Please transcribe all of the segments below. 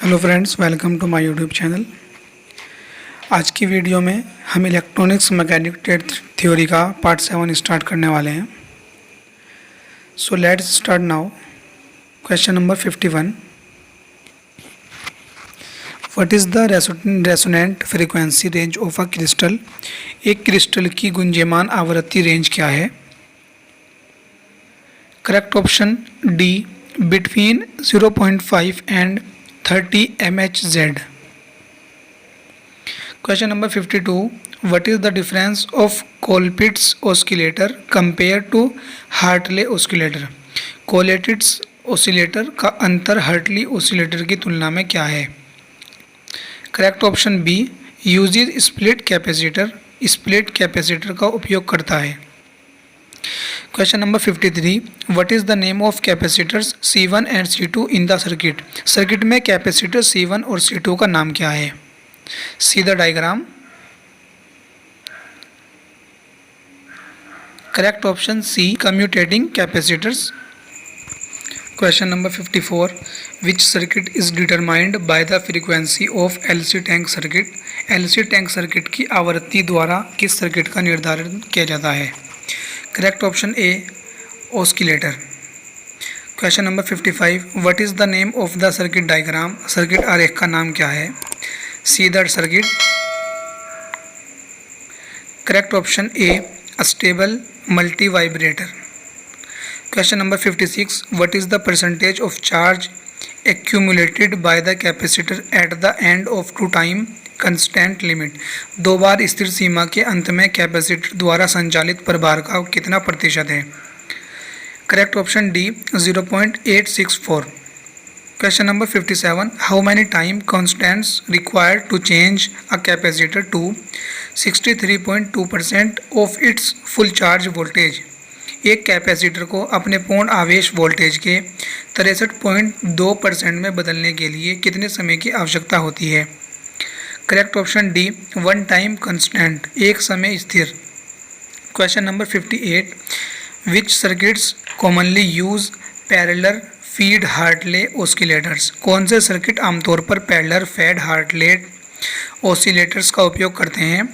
Hello friends, welcome to my YouTube channel. आज की video में हम इलेक्ट्रॉनिक्स मैकेनिक थ्योरी का पार्ट 7 स्टार्ट करने वाले हैं। So let's start now. Question number 51। What is the resonant frequency range of a crystal? एक crystal की गुंजयमान आवृत्ति रेंज क्या है? Correct option D, between 0.5 and 30 MHz. Question number 52. What is the difference of Colpitt's oscillator compared to Hartley oscillator? Colpitt's oscillator का अंतर Hartley oscillator की तुलना में क्या है? Correct option B, uses split capacitor, split capacitor का उपयोग करता है। Question number 53. What is the name of capacitors C1 and C2 in the circuit? Circuit में कैपेसिटर C1 और C2 का नाम क्या है? See the diagram. Correct option C, commutating capacitors. Question number 54. Which circuit is determined by the frequency of LC tank circuit? LC tank circuit की आवृत्ति द्वारा किस सर्किट का निर्धारण किया जाता है? Correct option A, oscillator. Question number 55. What is the name of the circuit diagram? Circuit आरेख का नाम क्या है? See the circuit. Correct option A, stable multi vibrator. Question number 56. What is the percentage of charge accumulated by the capacitor at the end of two time constant limit? दो बार स्थिर सीमा के अंत में कैपेसिटर द्वारा संचालित प्रभार का कितना प्रतिशत है? Correct option D, 0.864। Question number 57. How many time constants required to change a capacitor to 63.2% of its full charge voltage? एक कैपेसिटर को अपने पूर्ण आवेश वोल्टेज के 63.2% में बदलने के लिए कितने समय की आवश्यकता होती है? Correct option D, one time constant, एक समय स्थिर। Question number 58. Which circuits commonly use parallel feed Hartley oscillators? कौन से सर्किट आमतौर पर पैरेलल फीड हार्टले ऑसिलेटर्स का उपयोग करते हैं?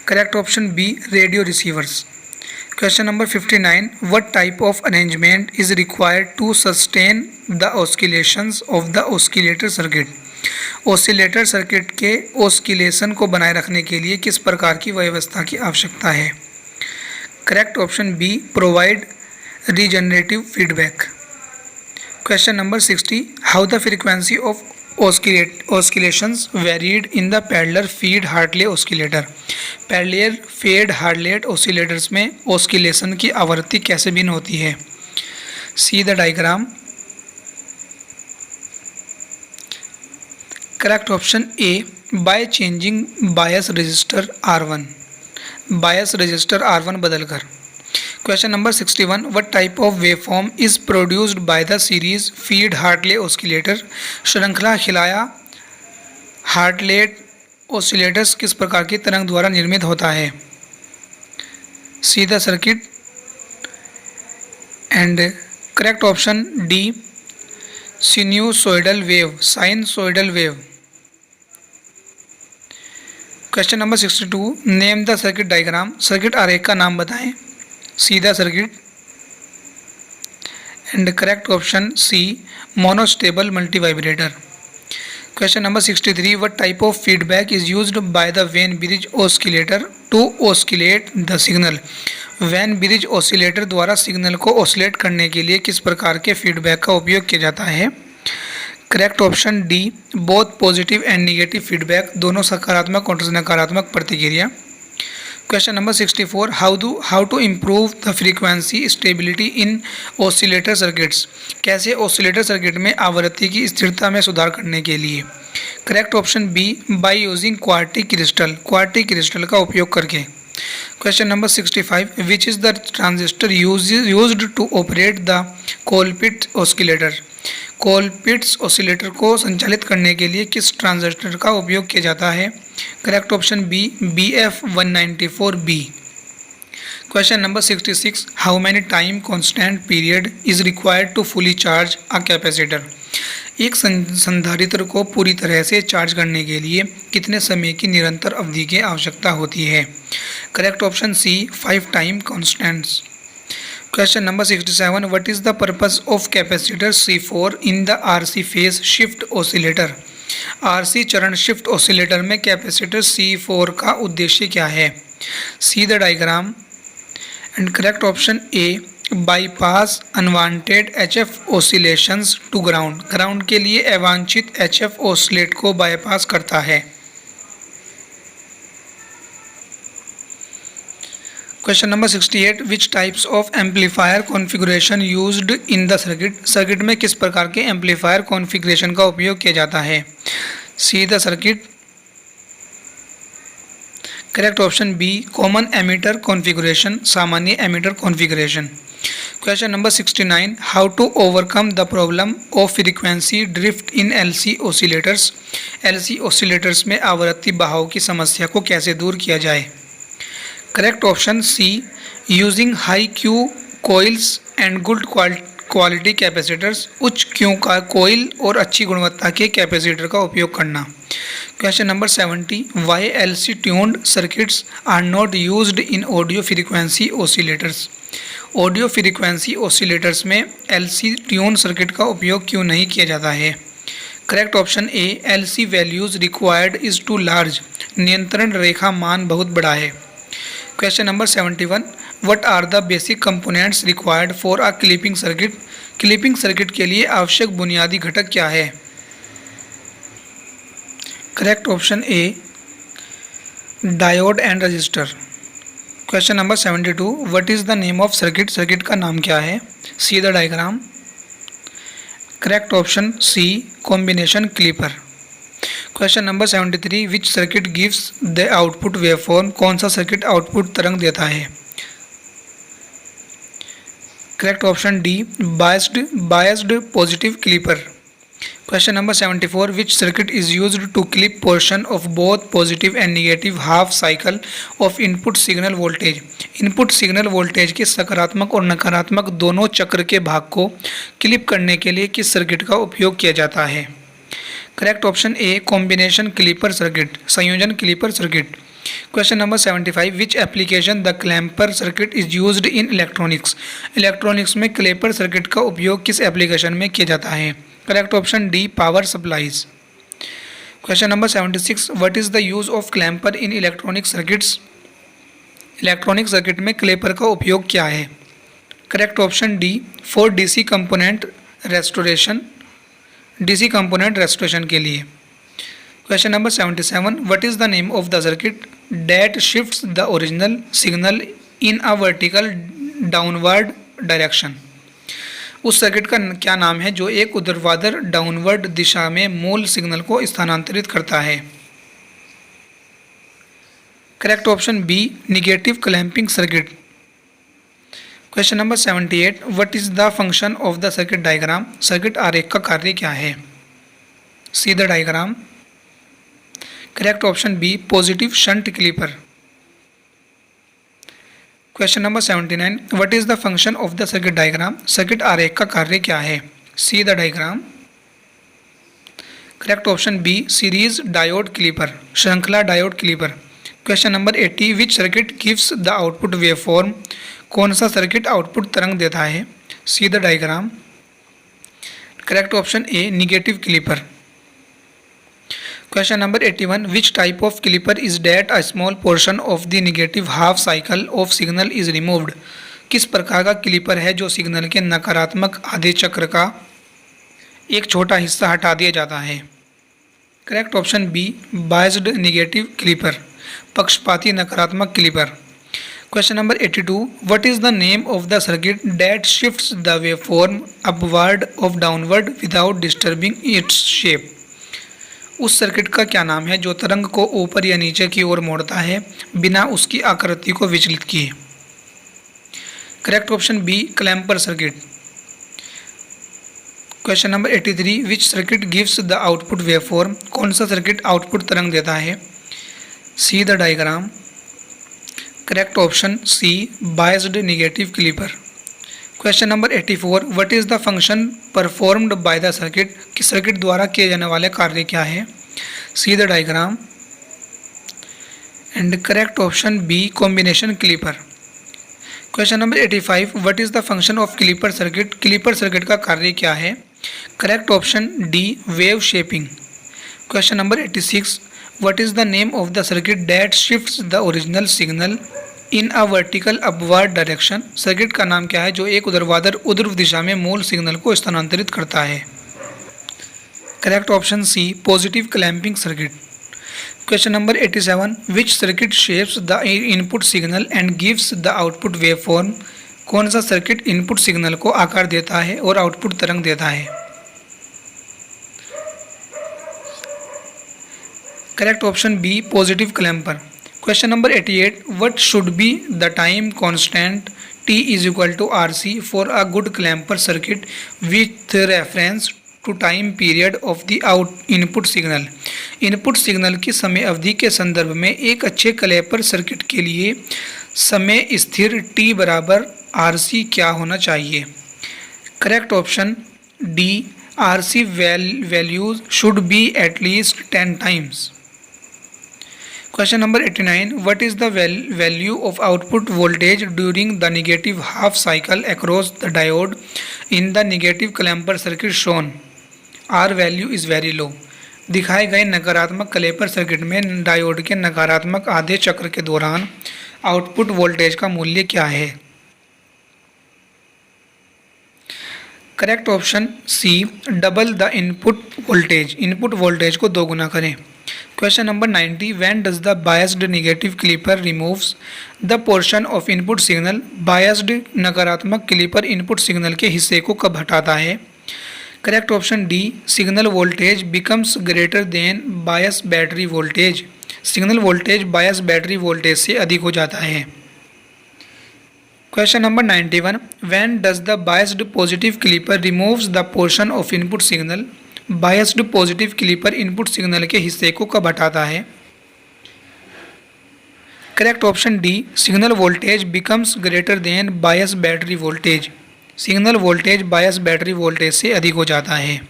Correct option B, radio receivers. Question number 59. What type of arrangement is required to sustain the oscillations of the oscillator circuit? Oscillator circuit के oscillation को बनाए रखने के लिए किस प्रकार की व्यवस्था की आवश्यकता है? Correct option B, provide regenerative feedback. Question number 60. How the frequency of oscillations varied in the parallel feed Hartley oscillator? Parallel feed Hartley oscillators में ऑस्किलेशन की आवृत्ति कैसे भिन्न होती है? See the diagram. Correct option A, by changing bias resistor R1, bias resistor R1 बदलकर। Question number 61. What type of waveform is produced by the series feed Hartley oscillator? श्रृंखला खिलाया हार्टले ऑसिलेटर्स किस प्रकार की तरंग द्वारा निर्मित होता है? See the circuit and correct option D, sinusoidal wave, sinusoidal wave. Question number 62. Name the circuit diagram, circuit आरेख का नाम बताएं। See the circuit and correct option C, monostable multi vibrator. Question number 63. What type of feedback is used by the Wien bridge oscillator to oscillate the signal? Wien bridge oscillator द्वारा signal को oscillate करने के लिए किस प्रकार के feedback का उपयोग किया जाता है? Correct option D, both positive and negative feedback, दोनों सकारात्मक और नकारात्मक प्रतिक्रिया। Question number 64. How to improve the frequency stability in oscillator circuits? कैसे ऑसिलेटर सर्किट में आवृत्ति की स्थिरता में सुधार करने के लिए? Correct option B, by using quartic crystal, quartic crystal का उपयोग करके। Question number 65. Which is the transistor used to operate the Colpitt oscillator? Colpitts oscillator को संचालित करने के लिए किस ट्रांजिस्टर का उपयोग किया जाता है? Correct option B, BF194B। Question number 66. How many time constant period is required to fully charge a capacitor? एक संधारित्र को पूरी तरह से चार्ज करने के लिए कितने समय की निरंतर अवधि की आवश्यकता होती है? Correct option C 5 time constants. Question number 67, what is the purpose of capacitor C4 in the RC phase shift oscillator? RC चरण शिफ्ट ऑसिलेटर में कैपेसिटर C4 का उद्देश्य क्या है? See the diagram. And correct option A bypass unwanted HF oscillations to ground. Ground के लिए अवांछित HF oscillate को बाईपास करता है। Question number 68, which types of amplifier configuration used in the circuit? Circuit में किस प्रकार के एम्पलीफायर कॉन्फ़िगरेशन का उपयोग किया जाता है? See the circuit. Correct option B common emitter configuration, सामान्य emitter configuration. Question number 69, how to overcome the problem of frequency drift in LC oscillators? LC oscillators में आवृत्ति बहाव की समस्या को कैसे दूर किया जाए? Correct option C using high Q coils and good quality capacitors. उच्च क्यू का कोइल और अच्छी गुणवत्ता के कैपेसिटर का उपयोग करना। Question number 70, why LC tuned circuits are not used in audio frequency oscillators? Audio frequency oscillators में LC ट्यून सर्किट का उपयोग क्यों नहीं किया जाता है? Correct option A LC values required is too large. नियंत्रण रेखा मान बहुत बड़ा है। Question number 71, what are the basic components required for a clipping circuit? Clipping circuit के लिए आवश्यक बुनियादी घटक क्या है? Correct option A diode and resistor. Question number 72, what is the name of circuit? Circuit का नाम क्या है? See the diagram. Correct option C combination clipper. Question number 73, which circuit gives the output waveform? कौन सा circuit output तरंग देता है? Correct option D biased positive clipper. Question number 74, which circuit is used to clip portion of both positive and negative half cycle of input signal voltage? Input signal voltage के सकारात्मक और नकारात्मक दोनों चक्र के भाग को क्लिप करने के लिए किस सर्किट का उपयोग किया जाता है? Correct option A combination clipper circuit, संयोजन clipper circuit. Question number 75, which application the clamper circuit is used in electronics? Electronics में क्लैम्पर सर्किट का उपयोग किस एप्लीकेशन में किया जाता है? Correct option D power supplies. Question number 76, what is the use of clamper in electronic circuits? Electronic circuit में clamper का उपयोग क्या है? Correct option D for DC component restoration के लिए। Question number 77, what is the name of the circuit that shifts the original signal in a vertical downward direction? उस circuit का क्या नाम है जो एक ऊर्ध्वाधर डाउनवर्ड दिशा में मूल सिग्नल को स्थानांतरित करता है? Correct option B negative clamping circuit. Question number 78, what is the function of the circuit diagram? Circuit आरेख का कार्य क्या है? See the diagram. Correct option B positive shunt clipper. Question number 79, what is the function of the circuit diagram? Circuit आरेख का कार्य क्या है? See the diagram. Correct option B series diode clipper, श्रृंखला diode clipper. Question number 80, which circuit gives the output waveform? कौन सा circuit output तरंग देता है? See the diagram. Correct option A negative clipper. Question number 81, which type of clipper is that a small portion of the negative half cycle of signal is removed? किस प्रकार का clipper है जो signal के नकारात्मक आधे चक्र का एक छोटा हिस्सा हटा दिया जाता है? Correct option be biased negative clipper, पक्षपाती नकारात्मक clipper. Question number 82, what is the name of the circuit that shifts the waveform upward of downward without disturbing its shape? उस सर्किट का क्या नाम है जो तरंग को ऊपर या नीचे की ओर मोड़ता है बिना उसकी आकृति को विचलित किए? Correct option B clamper circuit. Question number 83, which circuit gives the output waveform? कौन सा सर्किट आउटपुट तरंग देता है? See the diagram. Correct option C biased negative clipper. Question number 84, what is the function performed by the circuit, कि circuit द्वारा किए जाने वाले कार्य क्या है। See the diagram. And correct option B, combination clipper. Question number 85, what is the function of clipper circuit, clipper circuit का कार्य क्या है। Correct option D, wave shaping. Question number 86, what is the name of the circuit that shifts the original signal in a vertical upward direction, circuit का नाम क्या है जो एक ऊर्ध्वाधर ऊर्ध्व दिशा में मूल सिग्नल को स्थानांतरित करता है। Correct option C, positive clamping circuit. Question number 87, which circuit shapes the input signal and gives the output wave form, कौन सा सर्किट इनपुट सिग्नल को आकार देता है और आउटपुट तरंग देता है। Correct option B, positive clamper. Question number 88, what should be the time constant T is equal to RC for a good clamper circuit with reference to time period of the input signal, input signal की समय अवधि के संदर्भ में एक अच्छे clamper circuit के लिए समय स्थिर T बराबर RC क्या होना चाहिए। Correct option D, RC values should be at least 10 times. Question number 89, what is the value of output voltage during the negative half cycle across the diode in the negative clamper circuit shown? R value is very low. दिखाए गए नकारात्मक clamper circuit में diode के नकारात्मक आधे चक्र के दौरान आउटपुट वोल्टेज का मूल्य क्या है। Correct option C, double the input voltage, input voltage को दोगुना करें। Question number 90, when does the biased negative clipper removes the portion of input signal, biased नकारात्मक क्लीपर इनपुट सिग्नल के हिस्से को कब हटाता है। Correct option D, signal voltage becomes greater than bias battery voltage, signal voltage bias battery voltage से अधिक हो जाता है। Question number 91, when does the biased positive clipper removes the portion of input signal, biased positive clipper input signal के हिस्से को कब हटाता है। Correct option D, signal voltage becomes greater than bias battery voltage, signal voltage bias battery voltage से अधिक हो जाता है।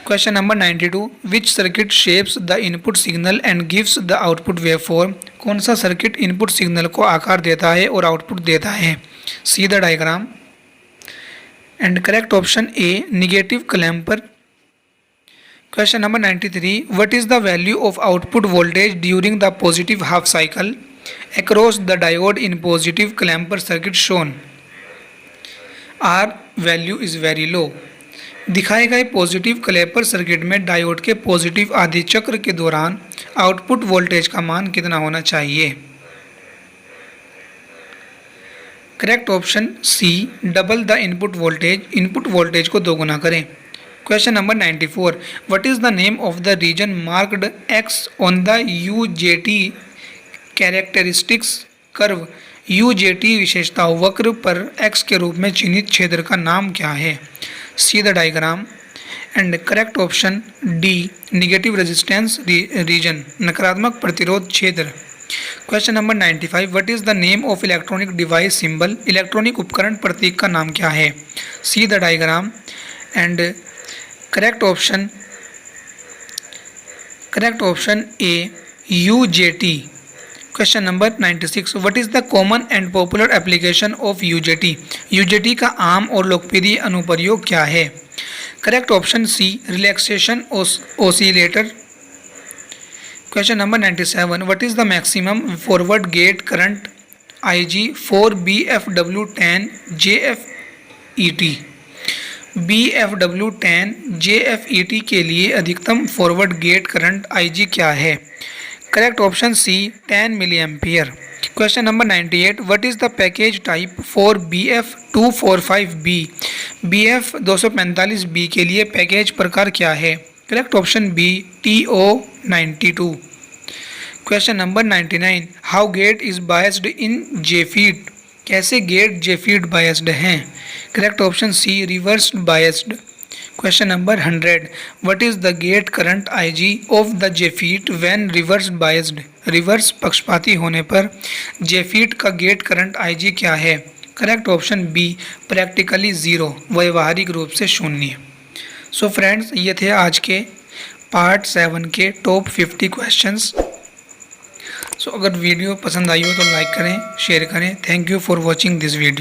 Question number 92, which circuit shapes the input signal and gives the output waveform, कौन सा सर्किट इनपुट सिग्नल को आकार देता है और आउटपुट देता है। See the diagram. And correct option A, negative clamper. Question number 93, what is the value of output voltage during the positive half cycle across the diode in positive clamper circuit shown? R value is very low. दिखाए गए positive clamper circuit में diode के positive आधे चक्र के दौरान output voltage का मान कितना होना चाहिए। Correct option C, double the input voltage, input voltage को दोगुना करें। Question number 94, what is the name of the region marked X on the UJT characteristics curve? UJT विशेषताओं वक्र पर X के रूप में चिन्हित क्षेत्र का नाम क्या है। See the diagram. And correct option D, negative resistance region, नकारात्मक प्रतिरोध क्षेत्र। Question number 95, what is the name of electronic device symbol, electronic उपकरण प्रतीक का नाम क्या है। See the diagram. And correct option A, UJT। Question number 96, what is the common and popular application of UJT, UJT का आम और लोकप्रिय अनुप्रयोग क्या है। Correct option C, relaxation oscillator. Question number 97, what is the maximum forward gate current IG for BFW10 JFET, BFW10 JFET के लिए अधिकतम फॉरवर्ड गेट करंट IG क्या है। Correct option C, 10 milliampere. Question number 98, what is the package type for BF245B, BF245B के लिए package प्रकार क्या है। Correct option B, TO92। Question number 99, how gate is biased in JFET, कैसे gate JFET biased हैं। Correct option C, reverse biased. Question number 100, what is the gate current IG of the JFET when reverse biased, reverse पक्षपाती होने पर JFET का gate current IG क्या है। Correct option B practically zero, व्यवहारिक रूप से शून्य। सो फ्रेंड्स, ये थे आज के पार्ट 7 के टॉप 50 क्वेश्चंस। सो अगर वीडियो पसंद आई हो तो लाइक करें, शेयर करें। Thank you for watching this video.